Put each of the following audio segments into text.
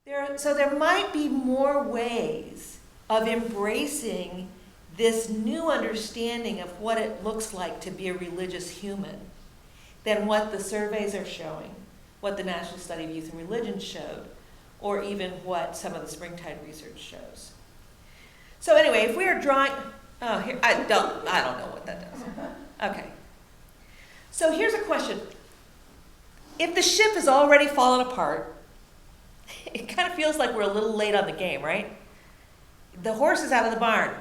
So there might be more ways of embracing this new understanding of what it looks like to be a religious human than what the surveys are showing, what the National Study of Youth and Religion showed, or even what some of the Springtide research shows. So anyway, if we are drawing, here, I don't know what that does. Okay. So here's a question. If the ship has already fallen apart, it kind of feels like we're a little late on the game, right? The horse is out of the barn.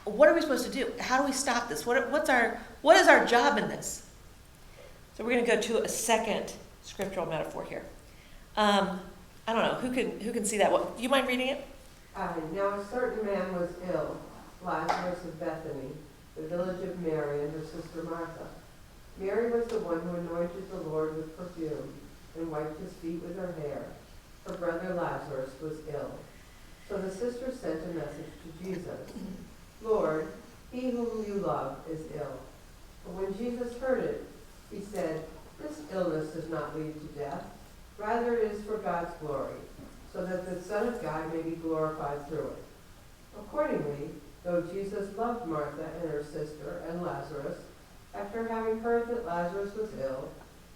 What are we supposed to do? How do we stop this? What is our job in this? So we're going to go to a second scriptural metaphor here. I don't know, who can see that? What, do you mind reading it? Now a certain man was ill, Lazarus of Bethany, the village of Mary and her sister Martha. Mary was the one who anointed the Lord with perfume and wiped his feet with her hair. Her brother Lazarus was ill. So the sisters sent a message to Jesus. Lord, he whom you love is ill. But when Jesus heard it, he said, this illness does not lead to death. Rather it is for God's glory, so that the Son of God may be glorified through it. Accordingly, though Jesus loved Martha and her sister and Lazarus, after having heard that Lazarus was ill,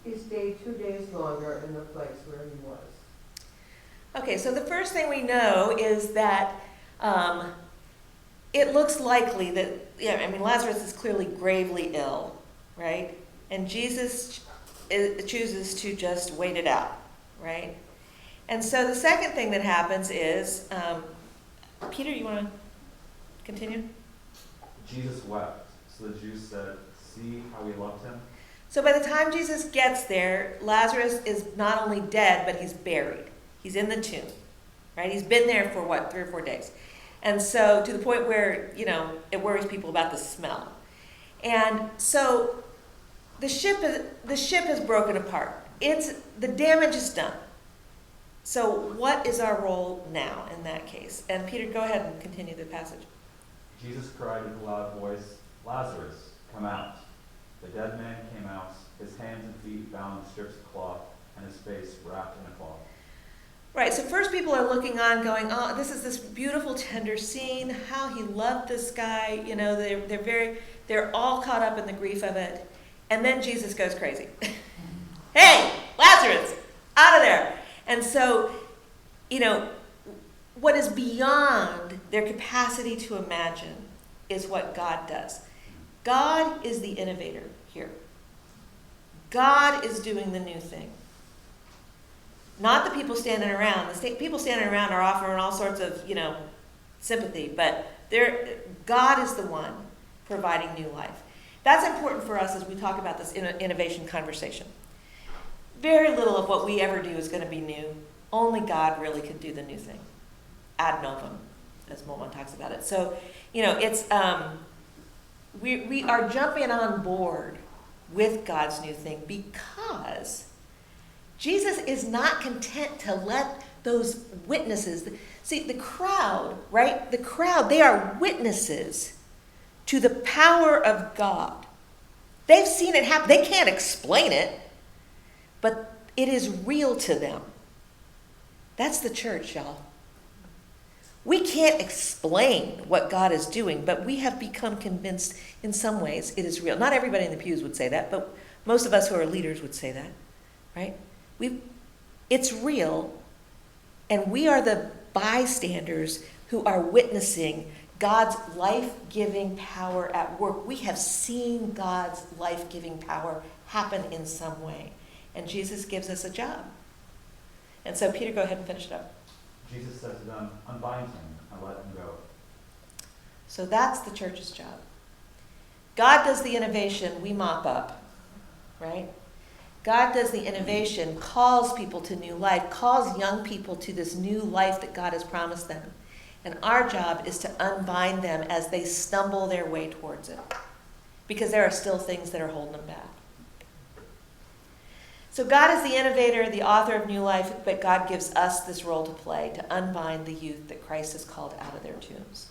he stayed 2 days longer in the place where he was. Okay, so the first thing we know is that it looks likely that, Lazarus is clearly gravely ill, right? And Jesus chooses to just wait it out, right? And so the second thing that happens is, Peter, you want to continue? Jesus wept, so the Jews said, see how we loved him? So by the time Jesus gets there, Lazarus is not only dead, but he's buried. He's in the tomb, right? He's been there for 3 or 4 days. And so to the point where, it worries people about the smell. And so the ship has broken apart. The damage is done. So what is our role now in that case? And Peter, go ahead and continue the passage. Jesus cried with a loud voice, Lazarus, come out. The dead man came out, his hands and feet bound in strips of cloth, and his face wrapped in a cloth. Right, so first people are looking on going, oh, this is this beautiful, tender scene, how he loved this guy, they're all caught up in the grief of it. And then Jesus goes crazy. Hey, Lazarus, out of there. And so, what is beyond their capacity to imagine is what God does. God is the innovator here. God is doing the new thing. Not the people standing around. The people standing around are offering all sorts of, sympathy, but God is the one providing new life. That's important for us as we talk about this innovation conversation. Very little of what we ever do is going to be new. Only God really can do the new thing. Ad novum, as Molman talks about it. So, it's we are jumping on board with God's new thing because Jesus is not content to let those witnesses, see the crowd, right? The crowd, they are witnesses to the power of God. They've seen it happen. They can't explain it, but it is real to them. That's the church, y'all. We can't explain what God is doing, but we have become convinced in some ways it is real. Not everybody in the pews would say that, but most of us who are leaders would say that, right? It's real, and we are the bystanders who are witnessing God's life-giving power at work. We have seen God's life-giving power happen in some way, and Jesus gives us a job. And so, Peter, go ahead and finish it up. Jesus said to them, unbind him and let him go. So that's the church's job. God does the innovation, we mop up, right? God does the innovation, calls people to new life, calls young people to this new life that God has promised them. And our job is to unbind them as they stumble their way towards it. Because there are still things that are holding them back. So God is the innovator, the author of new life, but God gives us this role to play, to unbind the youth that Christ has called out of their tombs.